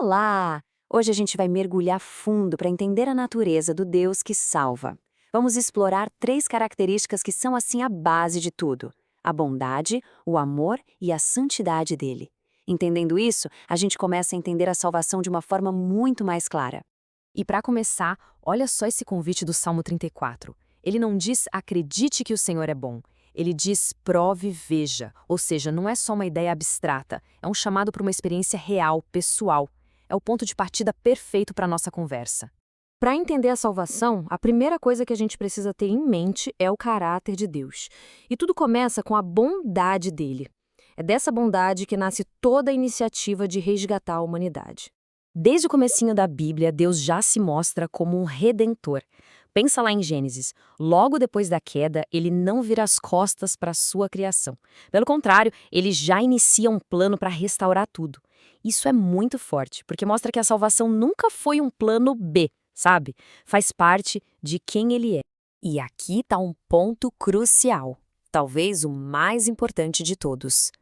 Olá! Hoje a gente vai mergulhar fundo para entender a natureza do Deus que salva. Vamos explorar três características que são assim a base de tudo: a bondade, o amor e a santidade dele. Entendendo isso, a gente começa a entender a salvação de uma forma muito mais clara. E para começar, olha só esse convite do Salmo 34. Ele não diz acredite que o Senhor é bom. Ele diz prove e veja, ou seja, não é só uma ideia abstrata, é um chamado para uma experiência real, pessoal. É o ponto de partida perfeito para a nossa conversa. Para entender a salvação, a primeira coisa que a gente precisa ter em mente é o caráter de Deus. E tudo começa com a bondade dele. É dessa bondade que nasce toda a iniciativa de resgatar a humanidade. Desde o comecinho da Bíblia, Deus já se mostra como um redentor. Pensa lá em Gênesis. Logo depois da queda, ele não vira as costas para a sua criação. Pelo contrário, ele já inicia um plano para restaurar tudo. Isso é muito forte, porque mostra que a salvação nunca foi um plano B, sabe? Faz parte de quem ele é. E aqui está um ponto crucial, talvez o mais importante de todos.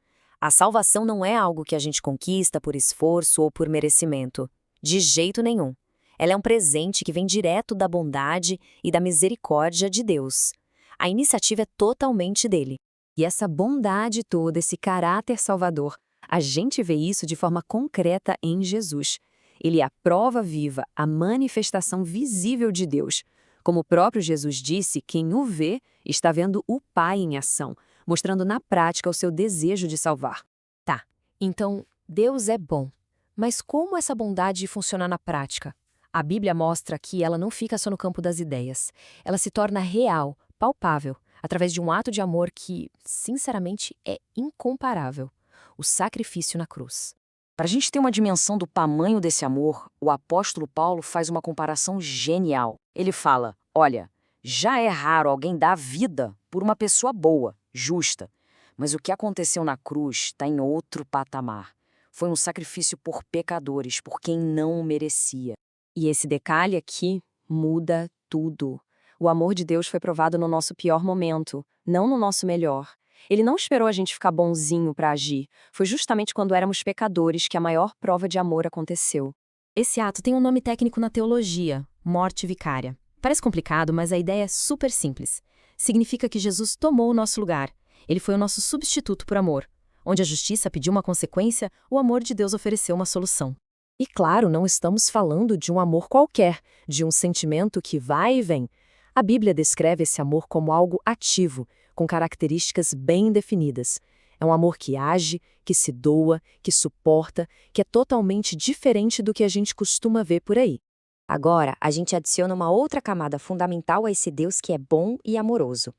A salvação não é algo que a gente conquista por esforço ou por merecimento. De jeito nenhum. Ela é um presente que vem direto da bondade e da misericórdia de Deus. A iniciativa é totalmente dele. E essa bondade toda, esse caráter salvador, a gente vê isso de forma concreta em Jesus. Ele é a prova viva, a manifestação visível de Deus. Como o próprio Jesus disse, quem o vê está vendo o Pai em ação, mostrando na prática o seu desejo de salvar. Tá, então Deus é bom. Mas como essa bondade funciona na prática? A Bíblia mostra que ela não fica só no campo das ideias. Ela se torna real, palpável, através de um ato de amor que, sinceramente, é incomparável: o sacrifício na cruz. Para a gente ter uma dimensão do tamanho desse amor, o apóstolo Paulo faz uma comparação genial. Ele fala: olha, já é raro alguém dar vida por uma pessoa boa, justa. Mas o que aconteceu na cruz está em outro patamar. Foi um sacrifício por pecadores, por quem não o merecia. E esse detalhe aqui muda tudo. O amor de Deus foi provado no nosso pior momento, não no nosso melhor. Ele não esperou a gente ficar bonzinho para agir. Foi justamente quando éramos pecadores que a maior prova de amor aconteceu. Esse ato tem um nome técnico na teologia: morte vicária. Parece complicado, mas a ideia é super simples. Significa que Jesus tomou o nosso lugar. Ele foi o nosso substituto por amor. Onde a justiça pediu uma consequência, o amor de Deus ofereceu uma solução. E claro, não estamos falando de um amor qualquer, de um sentimento que vai e vem. A Bíblia descreve esse amor como algo ativo, com características bem definidas. É um amor que age, que se doa, que suporta, que é totalmente diferente do que a gente costuma ver por aí. Agora, a gente adiciona uma outra camada fundamental a esse Deus que é bom e amoroso.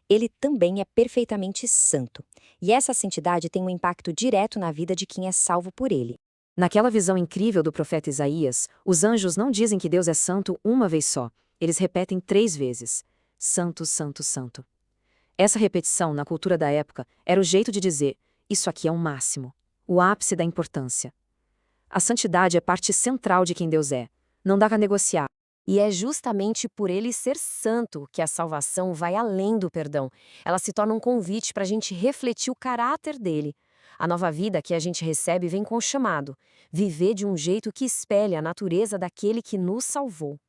Ele também é perfeitamente santo. E essa santidade tem um impacto direto na vida de quem é salvo por ele. Naquela visão incrível do profeta Isaías, os anjos não dizem que Deus é santo uma vez só. Eles repetem 3 vezes: Santo, Santo, Santo. Essa repetição, na cultura da época, era o jeito de dizer: isso aqui é o máximo, o ápice da importância. A santidade é parte central de quem Deus é. Não dá para negociar. E é justamente por ele ser santo que a salvação vai além do perdão. Ela se torna um convite para a gente refletir o caráter dele. A nova vida que a gente recebe vem com o chamado: viver de um jeito que espelhe a natureza daquele que nos salvou.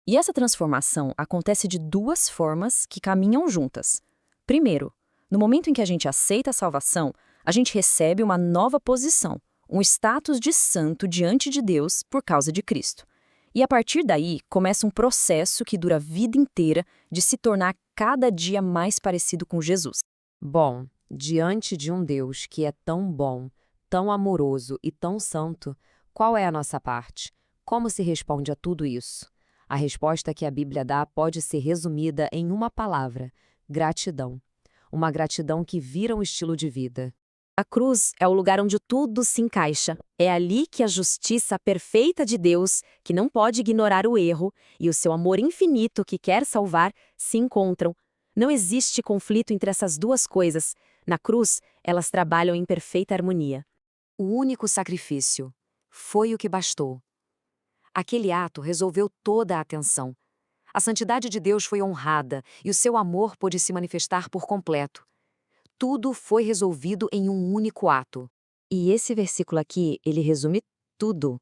E essa transformação acontece de 2 formas que caminham juntas. Primeiro, no momento em que a gente aceita a salvação, a gente recebe uma nova posição, um status de santo diante de Deus por causa de Cristo. E a partir daí, começa um processo que dura a vida inteira de se tornar cada dia mais parecido com Jesus. Bom, diante de um Deus que é tão bom, tão amoroso e tão santo, qual é a nossa parte? Como se responde a tudo isso? A resposta que a Bíblia dá pode ser resumida em uma palavra: gratidão. Uma gratidão que vira um estilo de vida. A cruz é o lugar onde tudo se encaixa. É ali que a justiça perfeita de Deus, que não pode ignorar o erro, e o seu amor infinito que quer salvar, se encontram. Não existe conflito entre essas duas coisas. Na cruz, elas trabalham em perfeita harmonia. O único sacrifício foi o que bastou. Aquele ato resolveu toda a atenção. A santidade de Deus foi honrada e o seu amor pôde se manifestar por completo. Tudo foi resolvido em um único ato. E esse versículo aqui, ele resume tudo.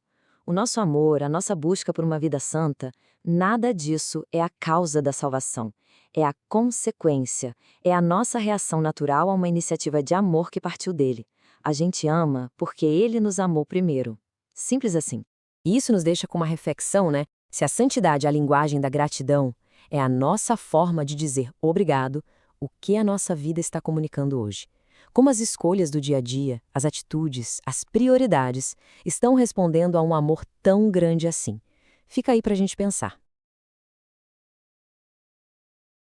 O nosso amor, a nossa busca por uma vida santa, nada disso é a causa da salvação. É a consequência, é a nossa reação natural a uma iniciativa de amor que partiu dele. A gente ama porque ele nos amou primeiro. Simples assim. E isso nos deixa com uma reflexão, né? Se a santidade é a linguagem da gratidão, é a nossa forma de dizer obrigado, o que a nossa vida está comunicando hoje. Como as escolhas do dia a dia, as atitudes, as prioridades estão respondendo a um amor tão grande assim. Fica aí para a gente pensar.